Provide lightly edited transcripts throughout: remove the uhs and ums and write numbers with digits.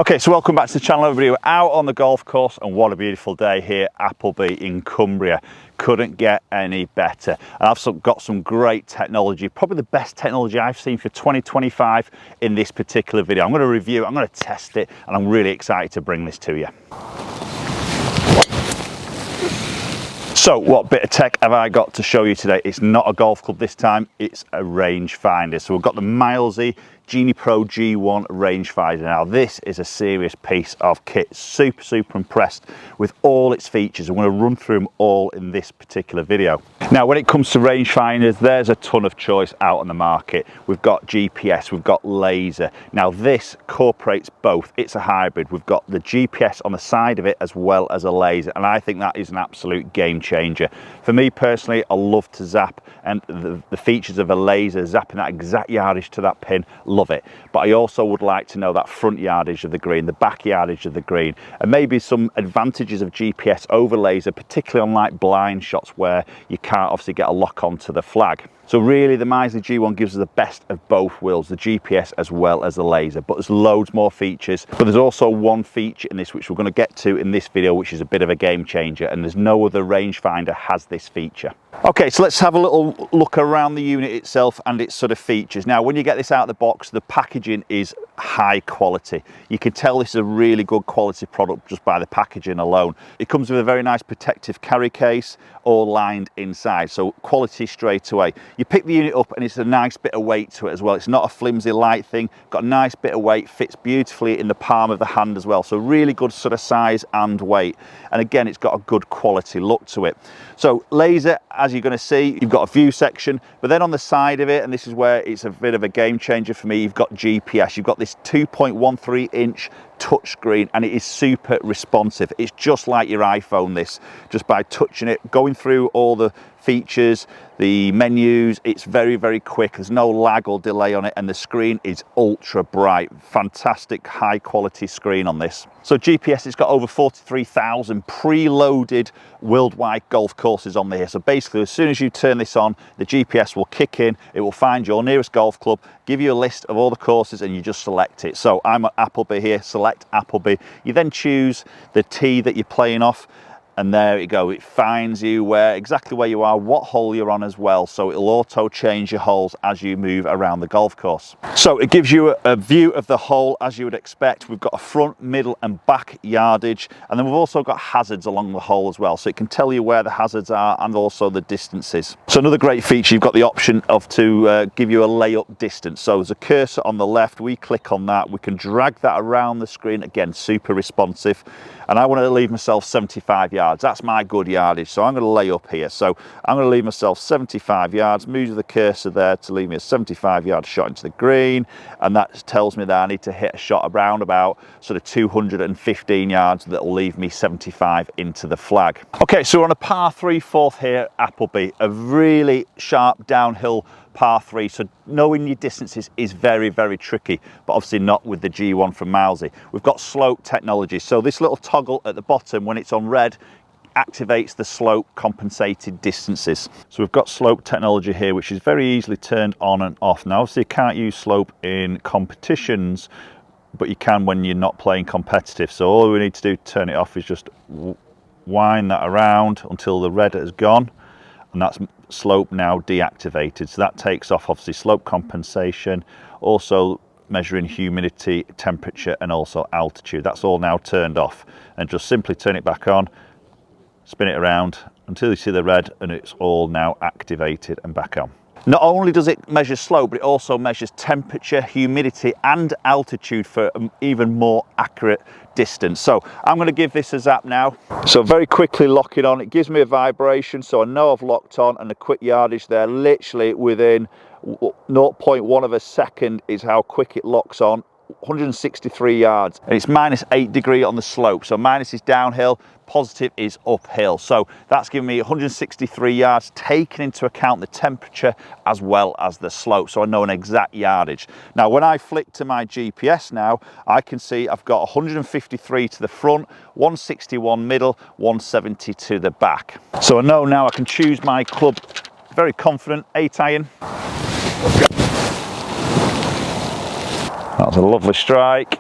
Okay, so welcome back to the channel, everybody. We're out on the golf course and what a beautiful day here at Appleby in Cumbria. Couldn't get any better. And I've got some great technology, probably the best technology I've seen for 2025 in this particular video. I'm going to review it, I'm going to test it, and I'm really excited to bring this to you. So what bit of tech have I got to show you today? It's not a golf club this time, it's a rangefinder. So we've got the Mileseey Genepro G1 Rangefinder. Now this is a serious piece of kit. Super impressed with all its features. I'm going to run through them all in this particular video. Now when it comes to rangefinders, there's a ton of choice out on the market. We've got GPS, we've got laser. Now this incorporates both. It's a hybrid. We've got the GPS on the side of it as well as a laser, and I think that is an absolute game changer. For me personally, I love to zap, and the features of a laser, zapping that exact yardage to that pin, love it. But I also would like to know that front yardage of the green, the back yardage of the green, and maybe some advantages of GPS over laser, particularly on like blind shots where you can't obviously get a lock onto the flag. So really the Mileseey G1 gives us the best of both worlds, the GPS as well as the laser, but there's loads more features. But there's also one feature in this which we're going to get to in this video, which is a bit of a game changer, and there's no other rangefinder has this feature. Okay, so let's have a little look around the unit itself and its sort of features. Now when you get this out of the box, the packaging is high quality. You can tell this is a really good quality product just by the packaging alone. It comes with a very nice protective carry case, all lined inside, so quality straight away. You pick the unit up and it's a nice bit of weight to it as well. It's not a flimsy light thing, got a nice bit of weight, fits beautifully in the palm of the hand as well, so really good sort of size and weight. And again, it's got a good quality look to it. So laser, as you're going to see, you've got a view section, but then on the side of it, and this is where it's a bit of a game changer for me, you've got GPS. You've got this 2.13 inch touchscreen, and it is super responsive. It's just like your iPhone, this, just by touching it, going through all the features, the menus, it's very quick. There's no lag or delay on it, and the screen is ultra bright. Fantastic high quality screen on this. So GPS, it's got over 43,000 preloaded worldwide golf courses on here. So basically, as soon as you turn this on, the GPS will kick in, it will find your nearest golf club, give you a list of all the courses, and you just select it. So I'm at Appleby here, select Appleby. You then choose the tee that you're playing off, and there you go, it finds you exactly where you are, what hole you're on as well, so it'll auto change your holes as you move around the golf course. So it gives you a view of the hole as you would expect. We've got a front, middle and back yardage, and then we've also got hazards along the hole as well, so it can tell you where the hazards are and also the distances. So another great feature, you've got the option of to give you a layup distance. So there's a cursor on the left, we click on that, we can drag that around the screen, again super responsive, and I want to leave myself 75 yards. That's my good yardage, so I'm going to lay up here. So I'm going to leave myself 75 yards, move the cursor there to leave me a 75 yard shot into the green, and that tells me that I need to hit a shot around about sort of 215 yards that will leave me 75 into the flag. Okay, so we're on a par 3 fourth here at Appleby, a really sharp downhill par 3, so knowing your distances is very tricky, but obviously not with the G1 from Mileseey. We've got slope technology, so this little toggle at the bottom, when it's on red, activates the slope compensated distances. So we've got slope technology here, which is very easily turned on and off. Now obviously you can't use slope in competitions, but you can when you're not playing competitive. So all we need to do to turn it off is just wind that around until the red has gone, and that's slope now deactivated. So that takes off obviously slope compensation, also measuring humidity, temperature and also altitude. That's all now turned off, and just simply turn it back on, spin it around until you see the red, and it's all now activated and back on. Not only does it measure slope, but it also measures temperature, humidity and altitude for even more accurate distance. So I'm going to give this a zap now. So very quickly lock it on. It gives me a vibration, so I know I've locked on, and the quick yardage there, literally within 0.1 of a second is how quick it locks on. 163 yards, and it's -8 degrees on the slope. So minus is downhill, positive is uphill. So that's giving me 163 yards, taking into account the temperature as well as the slope. So I know an exact yardage. Now, when I flick to my GPS now, I can see I've got 153 to the front, 161 middle, 170 to the back. So I know now I can choose my club, very confident, 8 iron. That was a lovely strike.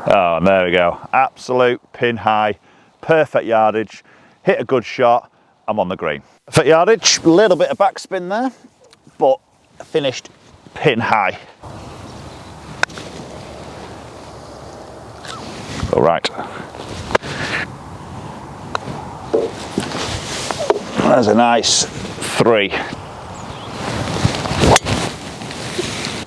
Oh, and there we go. Absolute pin high, perfect yardage. Hit a good shot, I'm on the green. Perfect yardage, a little bit of backspin there, but finished pin high. All right. There's a nice 3.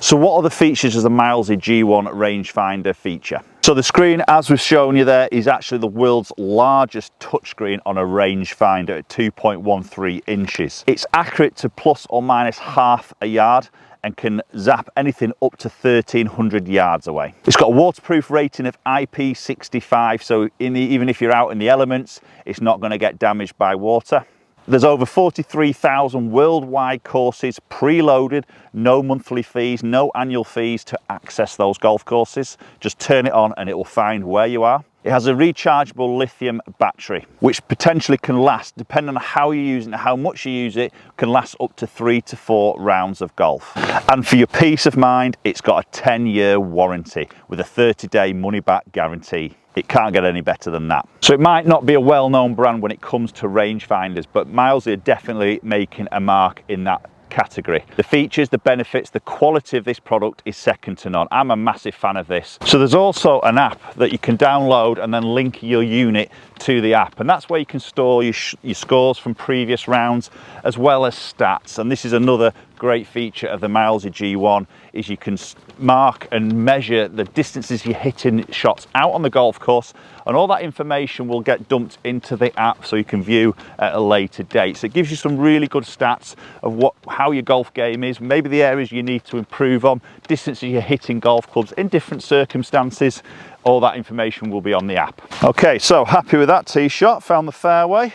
So what are the features of the Mileseey G1 Rangefinder feature? So the screen, as we've shown you there, is actually the world's largest touchscreen on a rangefinder at 2.13 inches. It's accurate to plus or minus half a yard and can zap anything up to 1,300 yards away. It's got a waterproof rating of IP65, so even if you're out in the elements, it's not going to get damaged by water. There's over 43,000 worldwide courses preloaded, no monthly fees, no annual fees to access those golf courses. Just turn it on and it will find where you are. It has a rechargeable lithium battery, which potentially can last, depending on how you use it and how much you use it, can last up to 3 to 4 rounds of golf. And for your peace of mind, it's got a 10-year warranty with a 30-day money-back guarantee. It can't get any better than that. So it might not be a well-known brand when it comes to rangefinders, but Mileseey are definitely making a mark in that category. The features, the benefits, the quality of this product is second to none. I'm a massive fan of this. So there's also an app that you can download and then link your unit to the app, and that's where you can store your scores from previous rounds as well as stats. And this is another great feature of the Mileseey G1, is you can mark and measure the distances you're hitting shots out on the golf course, and all that information will get dumped into the app so you can view at a later date. So it gives you some really good stats of how your golf game is, maybe the areas you need to improve on, distances you're hitting golf clubs in different circumstances. All that information will be on the app. Okay, so happy with that tee shot, found the fairway.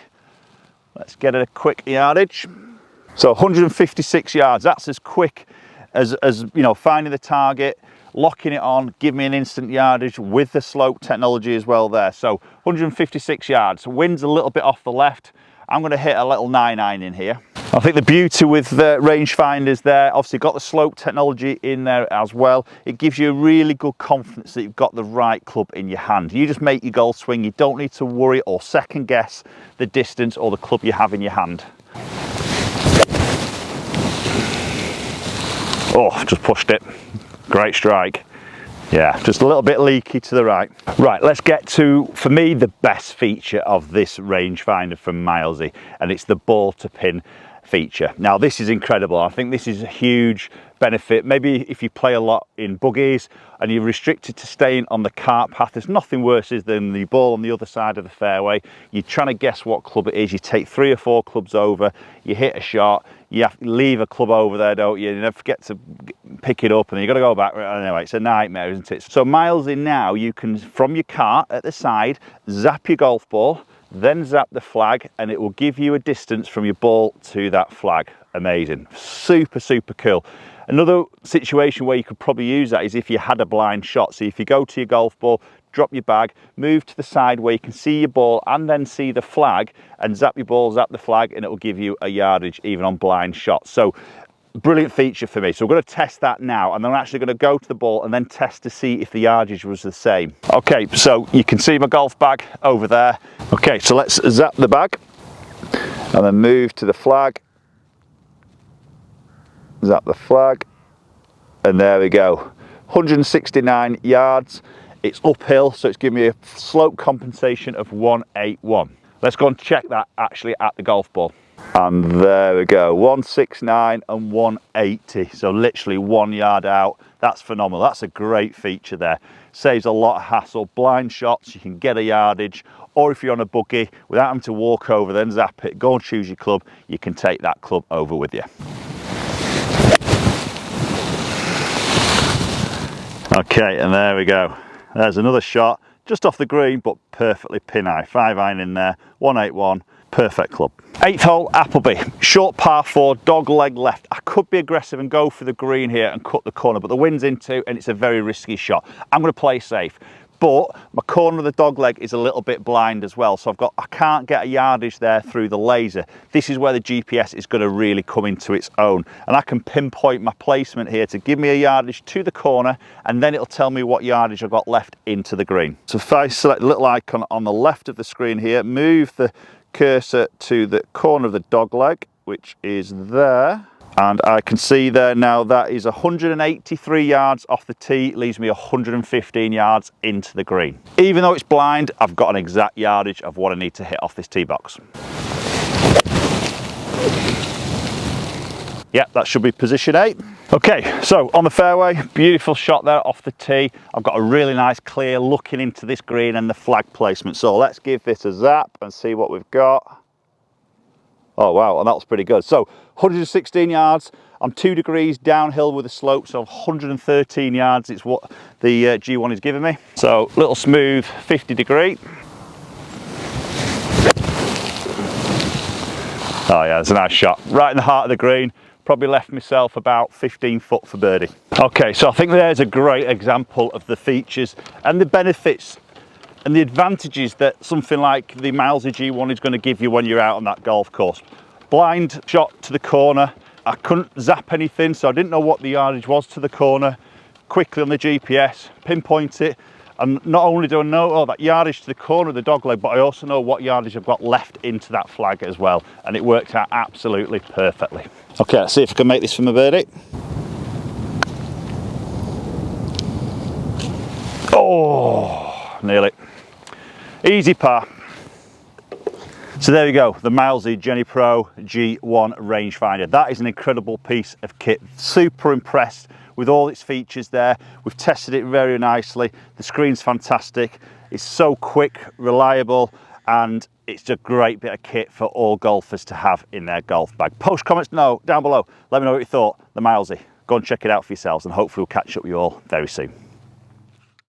Let's get a quick yardage. So 156 yards, that's as quick as you know, finding the target, locking it on, give me an instant yardage with the slope technology as well there. So 156 yards, wind's a little bit off the left. I'm going to hit a little 9-iron in here. I think the beauty with the rangefinders there, obviously got the slope technology in there as well. It gives you a really good confidence that you've got the right club in your hand. You just make your golf swing, you don't need to worry or second guess the distance or the club you have in your hand. Oh, just pushed it. Great strike. Yeah, just a little bit leaky to the right. Right, let's get to, for me, the best feature of this rangefinder from Mileseey, and it's the ball to pin feature. Now this is incredible. I think this is a huge benefit. Maybe if you play a lot in buggies and you're restricted to staying on the cart path, there's nothing worse than the ball on the other side of the fairway. You're trying to guess what club it is. You take 3 or 4 clubs over, you hit a shot, you have to leave a club over there, don't you? You never forget to pick it up and you've got to go back. Anyway, it's a nightmare, isn't it? So Mileseey now, you can, from your cart at the side, zap your golf ball, then zap the flag, and it will give you a distance from your ball to that flag. Amazing. Super, super cool. Another situation where you could probably use that is if you had a blind shot. So if you go to your golf ball, drop your bag, move to the side where you can see your ball and then see the flag, and zap your ball, zap the flag, and it will give you a yardage even on blind shots. So brilliant feature for me. So we're going to test that now, and then I'm actually going to go to the ball and then test to see if the yardage was the same. Okay, so you can see my golf bag over there. Okay, so let's zap the bag and then move to the flag. Zap the flag, and there we go. 169 yards. It's uphill, so it's giving me a slope compensation of 181. Let's go and check that actually at the golf ball. And there we go, 169 and 180. So literally 1 yard out. That's phenomenal. That's a great feature there. Saves a lot of hassle. Blind shots, you can get a yardage, or if you're on a buggy, without having to walk over, then zap it, go and choose your club, you can take that club over with you. Okay, and there we go. There's another shot, just off the green, but perfectly pin high. 5-iron in there, 181, perfect club. 8th hole, Appleby. Short par 4, dog leg left. I could be aggressive and go for the green here and cut the corner, but the wind's into and it's a very risky shot. I'm going to play safe. but my corner of the dog leg is a little bit blind as well, so I can't get a yardage there through the laser. This is where the GPS is going to really come into its own, and I can pinpoint my placement here to give me a yardage to the corner, and then it'll tell me what yardage I've got left into the green. So if I select the little icon on the left of the screen here, move the cursor to the corner of the dog leg, which is there, and I can see there now that is 183 yards off the tee, leaves me 115 yards into the green. Even though it's blind, I've got an exact yardage of what I need to hit off this tee box. Yeah, that should be position 8. Okay, so on the fairway, beautiful shot there off the tee. I've got a really nice clear looking into this green and the flag placement. So let's give this a zap and see what we've got. Oh wow, and that was pretty good. So 116 yards, I'm 2 degrees downhill with a slope, so 113 yards is what the G1 is giving me. So little smooth 50 degree. Oh yeah, it's a nice shot. Right in the heart of the green. Probably left myself about 15 foot for birdie. Okay, so I think there's a great example of the features and the benefits and the advantages that something like the Mileseey G1 is going to give you when you're out on that golf course. Blind shot to the corner. I couldn't zap anything, so I didn't know what the yardage was to the corner. Quickly on the GPS, pinpoint it, and not only do I know that yardage to the corner of the dog leg, but I also know what yardage I've got left into that flag as well, and it worked out absolutely perfectly. Okay, let's see if I can make this from a birdie. Oh, nearly. Easy par. So there you go, the Mileseey Genepro G1 Rangefinder. That is an incredible piece of kit. Super impressed with all its features there. We've tested it very nicely. The screen's fantastic. It's so quick, reliable, and it's a great bit of kit for all golfers to have in their golf bag. Post comments down below. Let me know what you thought. The Mileseey. Go and check it out for yourselves, and hopefully we'll catch up with you all very soon.